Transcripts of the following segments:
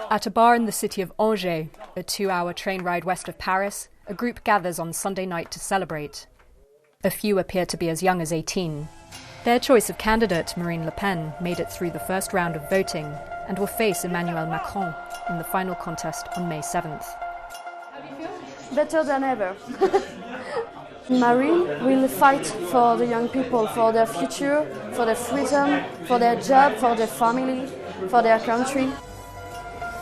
At a bar in the city of Angers, a 2-hour train ride west of Paris, a group gathers on Sunday night to celebrate. A few appear to be as young as 18. Their choice of candidate, Marine Le Pen, made it through the first round of voting and will face Emmanuel Macron in the final contest on May 7th. Better than ever. Marine will fight for the young people, for their future, for their freedom, for their job, for their family, for their country.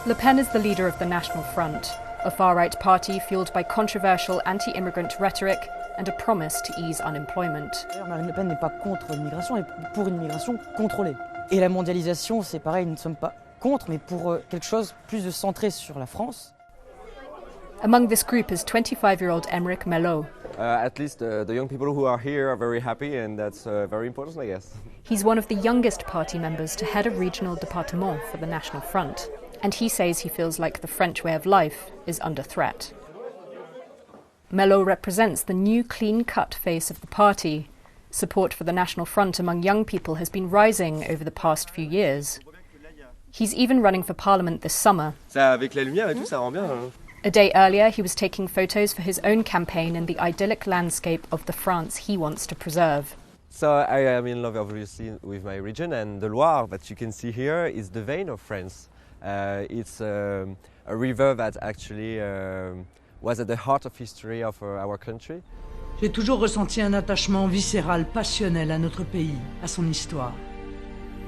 Le Pen is the leader of the National Front, a far-right party fueled by controversial anti-immigrant rhetoric and a promise to ease unemployment. Marine Le Pen n'est pas contre l'immigration, elle est pour une immigration contrôlée. Et la mondialisation, c'est pareil, nous ne sommes pas contre, mais pour quelque chose plus de centré sur la France. Among this group is 25-year-old Émeric Mellot. At least the young people who are here are very happy, and that's very important, I guess. He's one of the youngest party members to head a regional département for the National Front, and he says he feels like the French way of life is under threat. Mellot represents the new clean-cut face of the party. Support for the National Front among young people has been rising over the past few years. He's even running for parliament this summer. Ça, avec la lumière et tout, ça rend bien, hein? A day earlier, he was taking photos for his own campaign in the idyllic landscape of the France he wants to preserve. So I am in love, obviously, with my region, and the Loire that you can see here is the vein of France. It's a river that actually was at the heart of history of our country. J'ai toujours ressenti un attachement viscéral, passionnel à notre pays, à son histoire.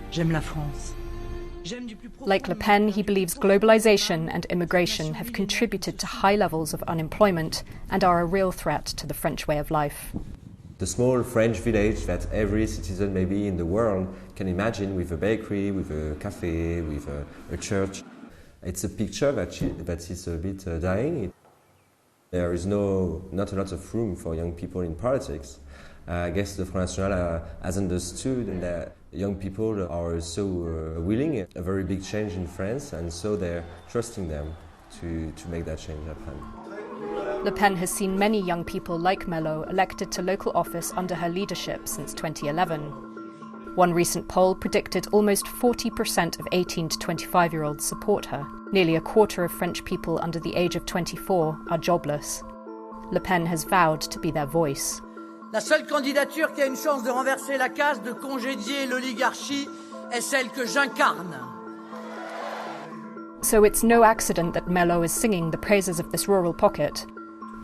J'aime la France. Like Le Pen, he believes globalization and immigration have contributed to high levels of unemployment and are a real threat to the French way of life. The small French village that every citizen maybe in the world can imagine, with a bakery, with a cafe, with a church. It's a picture that is a bit dying. There is not a lot of room for young people in politics. I guess the Front National has understood that young people are so willing a very big change in France, and so they're trusting them to make that change happen. Le Pen has seen many young people like Mellot elected to local office under her leadership since 2011. One recent poll predicted almost 40% of 18 to 25-year-olds support her. Nearly a quarter of French people under the age of 24 are jobless. Le Pen has vowed to be their voice. La seule candidature qui a une chance de renverser la caste, de congédier l'oligarchie, est celle que j'incarne. So it's no accident that Mellot is singing the praises of this rural pocket.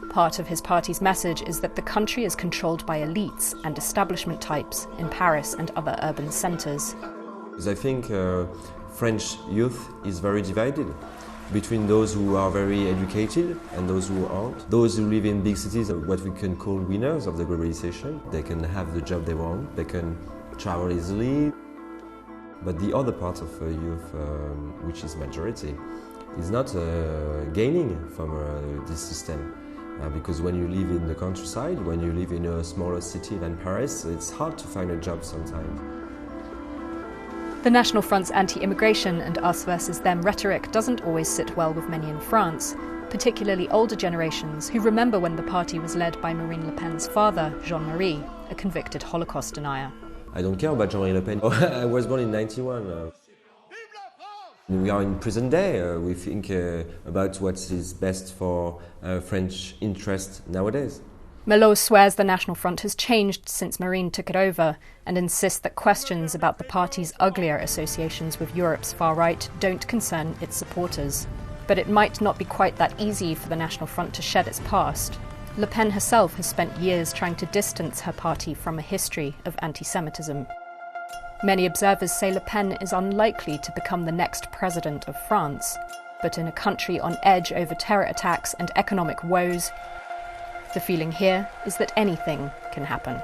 Part of his party's message is that the country is controlled by elites and establishment types in Paris and other urban centres. I think French youth is very divided between those who are very educated and those who aren't. Those who live in big cities are what we can call winners of the globalization. They can have the job they want, they can travel easily. But the other part of youth, which is majority, is not gaining from this system. Because when you live in the countryside, when you live in a smaller city than Paris, it's hard to find a job sometimes. The National Front's anti-immigration and us versus them rhetoric doesn't always sit well with many in France, particularly older generations who remember when the party was led by Marine Le Pen's father, Jean-Marie, a convicted Holocaust denier. I don't care about Jean-Marie Le Pen. I was born in 91. We are in present day. We think about what is best for French interest nowadays. Mellot swears the National Front has changed since Marine took it over and insists that questions about the party's uglier associations with Europe's far right don't concern its supporters. But it might not be quite that easy for the National Front to shed its past. Le Pen herself has spent years trying to distance her party from a history of anti-Semitism. Many observers say Le Pen is unlikely to become the next president of France. But in a country on edge over terror attacks and economic woes, the feeling here is that anything can happen.